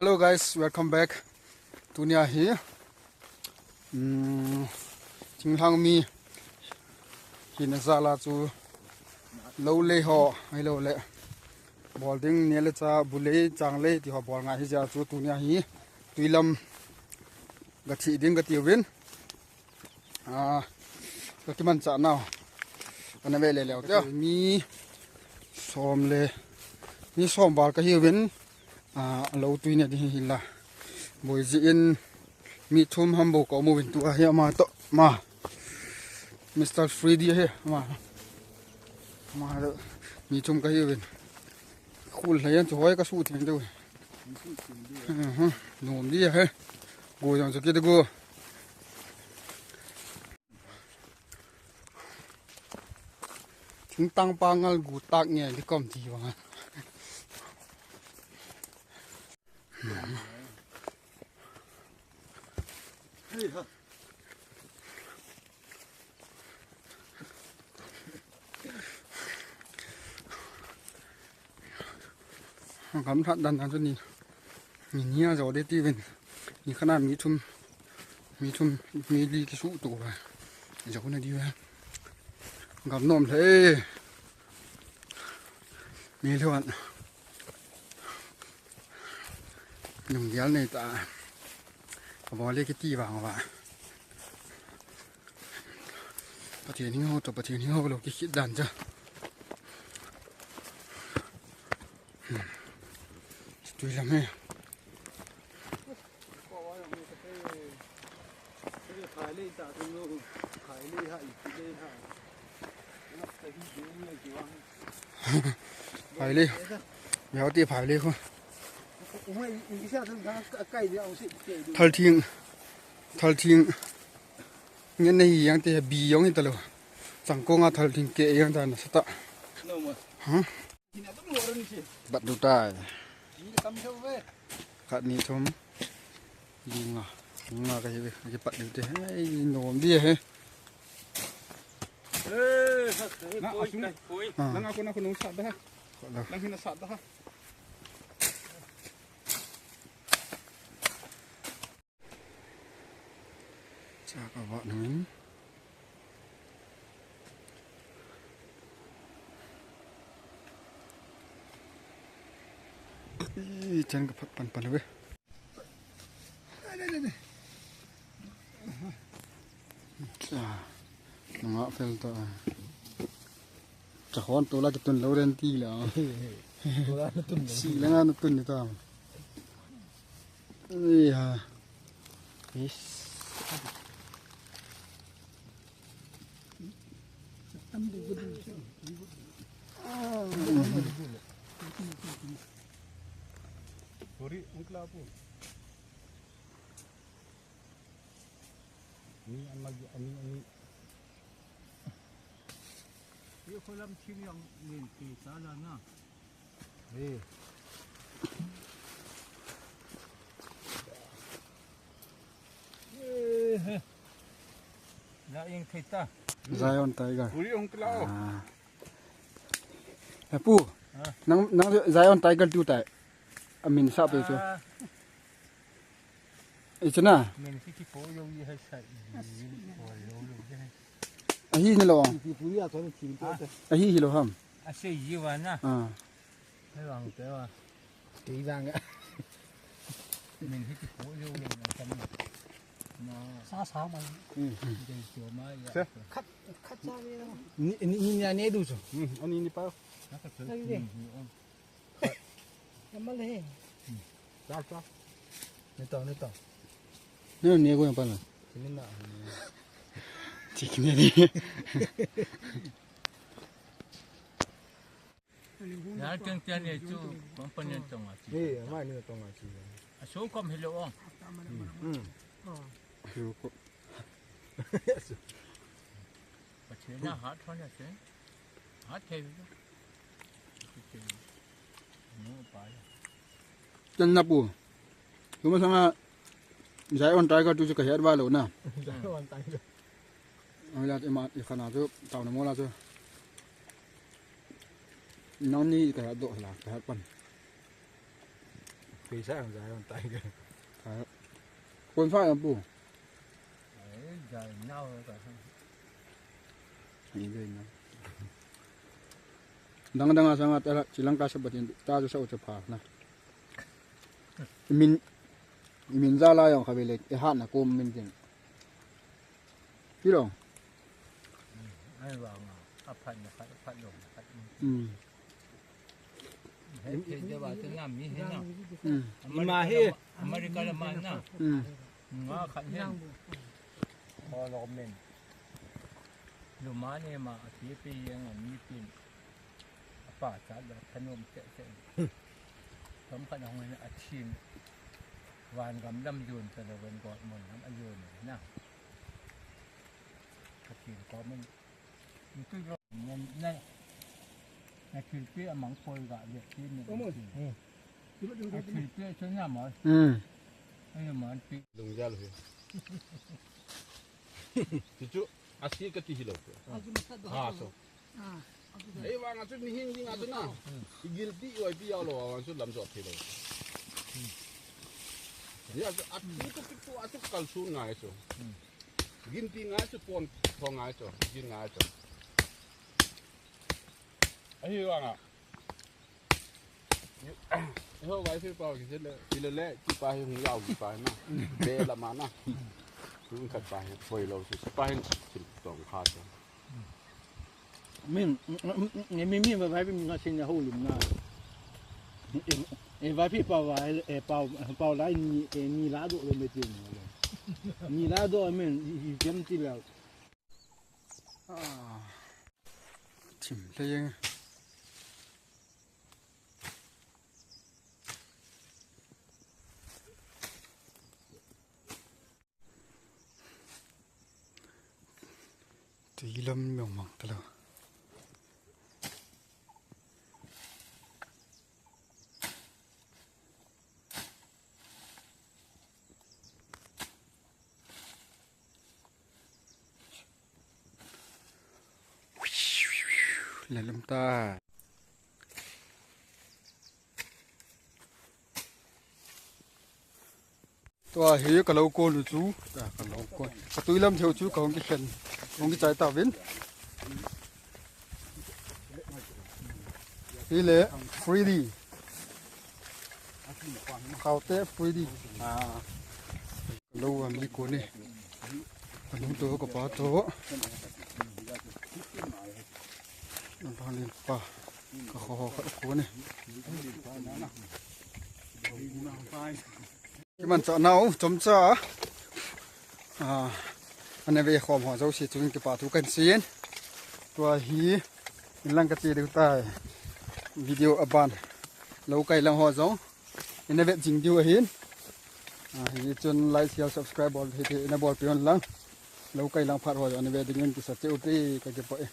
Hello guys, welcome back to Nia here. Chính hàng mi hiện ra là chú lâu lê họ hay lâu lệ ball ding nhớ là cha bù lê chàng lê thì họ ball ngay ra chú tu Nia hi tuy lâm gật chị ding gật tiêu viên cái mình chọn nào anh em về lê lèo chứ mi xóm lê mi xóm ball cái hiệu viên lâu tuy này thì là buổi diễn mi thum hâm bồ có một viên tua here mà to mà Mr. Freddy here mà mi thum cái viên khul lấy anh choi cái suit này đâu nôm đi he ngồi trong cái đó chúng tăng pangal gu tak nghe đi công ty vào cảm thận đàn cho nhìn nhia rồi đấy tí bên nhìn khả năng mi đi cái sụ tủ vào giờ con này đi vào gặp nôm thế mi luôn nhung géo này ta bỏ lấy cái tí vào và bắt tiền hiếu hậu bắt tiền hiếu hậu rồi cái khít đàn chưa tùy lắm ấy phải đi béo thì phải đi không thal thiêng nhân này yang thì bì yang itu loh chẳng có ngã thal thiêng kệ yang ta nó sata hả bắt được tai khát ní thôm ngà cái bắt được thế nôm đi he nang aku nung sat dah nang hina sat dah cha các bạn mình chân cái phần phần đấy nó phèn to chả con tôi là cái tuần lâu đen tí là xì là nó tuần to ơi à sorry ungkla po ni ang ani Iyo ko lang chini ang minti sala na. Na yung kita. Zion Tiger Uri ang klao. pu nang Zion Tiger tu tai amin sa pe chu ichna Min si po yung yi hai sai. hi ni lo hi lo ham Ase yi wa na. Hai wang te wa. tí vàng á Min si po yung kan na sa ma. Dei cho ma ya. khát sa ni na. ni nhà nè đủ rồi anh đi bao Na ka tu. Namale. sao sao Ni to. nếu nè có bao lần Ni na. chỉ nè đi Ya chân chân ni chu kon panyan tong a. mai nữa tông à chị So kom hello ong. പക്ഷേ heart phone আছে heart heavy chân nắp bù chúng mà sang giải on trái có tu cái hết ba lỗ nè là em mà khả năng tu tàu nó mua là chưa nó ni cái độ là cái hết phần cây sáng dài còn tay kìa คนฟ้าอ่ะปู่ dài nhau cả นี่เลยนะดังๆsangat ala Sri Lanka seperti tahu saya ucap nah imin zala yang kabelek hat na kum min jeng pilong ai vào mà phát lồng phát hết thế giờ bảo tiếng Nam như thế nào mà hết America là mà nào ngõ khẩn hếtพอลมเนี่ยอยู่มาเนี่ยมาที่ปียังมีปีป่าจัดแบบขนมเจ๊ๆผมขนมเนี่ยอาชีพวานกับดำยูนแต่ละวันก่อนหมดน้ำอายุเนี่ยนะอาชีพก็มันก็มันนั่นอาชีพเปี้ยมังคุยกับเด็กที่นี่อาชีพเปี้ยใช่ไหมหมอไอ้หมอปี Lung jal he. Ticu asli ke tihilo. Ha so. Eh wang asu ni hing asu na. Igil ti oi pi lo wang su lam so thilo. Ya atu tu asu kalsu ngai so. Gin ti ngai su pon thong ngai so. Gin ngai so. Ai wang a. Hô vài phía bao thì là chỉ là lẽ chỉ bài hùng giàu chỉ bài na bê là mà na cũng thật bài phơi lâu thì bài chỉ tổng khá thôi นี่มีไว้เป็นงาชินยาหูหลุมหน้าไว้พี่เป่าไว้เป่าไล่นี่ลาโดเลยไม่จริงเลยนี่ลาโดมันเต็มที่แล้ว ชิมเลยยังตีลมมองมองตลอดแล้วลมตาตัวเฮียกับเราโกนจูกับเราโกนตัวลมเที่ยวจูกับองค์เข็นองค์ใจตาวินนี่เลยฟรีดีเขาเตะฟรีดีเรามีโกนี่คนนู้นตัวกับป้าตัวน้ำพาลินป้าก็ขอโกนี่ที่มันจะหนาวจมจ้าอันนี้เวขอมหัวเจ้าสิจุงกับป่าทุกันเสียนตัวฮีin lang kati được tai video aban lâu cây lang hoa giống in này vẹn chỉnh điều hiến hi chun like share subscribe bol thì na bol pion lang lâu cây lang phát hoa anh về dengan kisah ceuti cái gì vậy